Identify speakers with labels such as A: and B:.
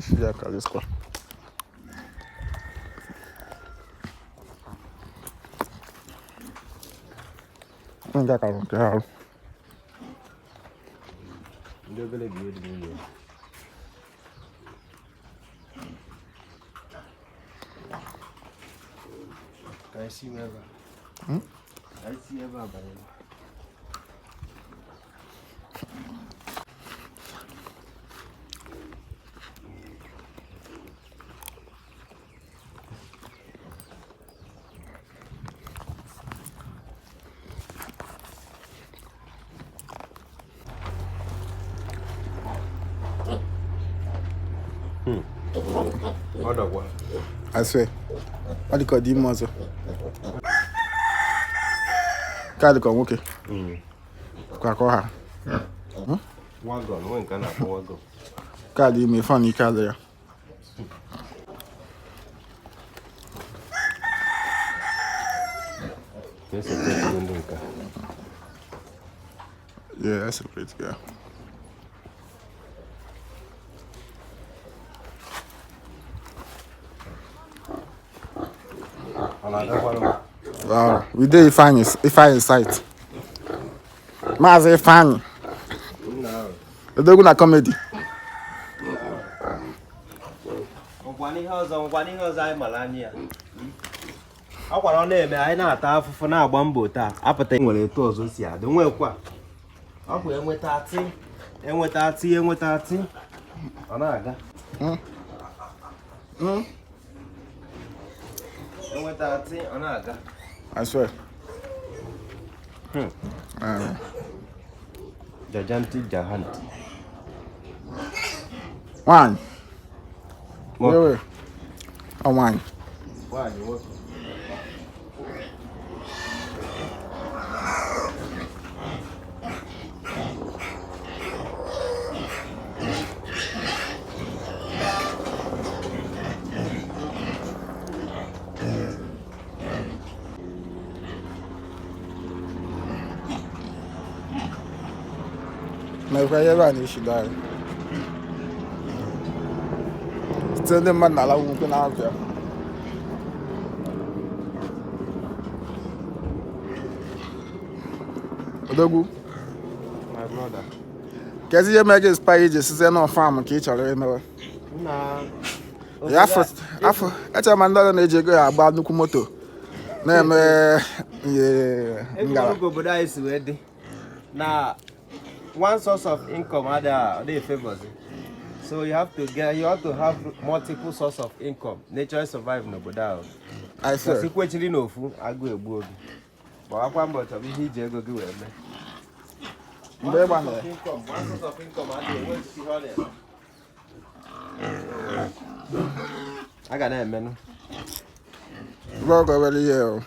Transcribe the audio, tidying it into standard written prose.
A: Yeah, let's go. Enggak kalau kau.
B: Dia boleh dia dulu. Kasih apa? Kasih apa bang? Ada apa?
A: I swear. What do you call the monster? Kali kau okay. Kau ha.
B: Wagon, when can I go wagon?
A: Kali me funny kali ya.
B: Yes, it's
A: Yeah, that's a great guy. Wow, we did find sight. Maze funny. The dog na comedy.
B: Nkwani house anyị mara anya ya. Akwara ọ na-eme anyị na-ata afụfụ na-agba mbọ taa apụta nwere etu ọzọ si adị nwekwa ọkwa enweta atị ọ na-aga enweta atị ọ na-aga
A: I swear.
B: Jahanti.
A: One. Wait. Oh, one.
B: Why you what?
A: My friend, you should die. Still the man na who can out there. Odogu.
B: My brother.
A: Kasi you make spy just say no farm ke chọrọ eme.
B: Nah.
A: Ya afọ echa mandala na eje go agba nnukwu moto. Na eme
B: ngara. Go obodo anyị si wee dị. Na one source of income they favors it. So you have to have multiple source of income. Nature survive no boda.
A: I say.
B: Si kwechiri no fu agu egbu ogi. But akwa mbọchọ bụ ihe iji ego gị wee mee.
A: Mgbe gba na.
B: One source of income wey si ho there. Aga na eme no.
A: Go really here.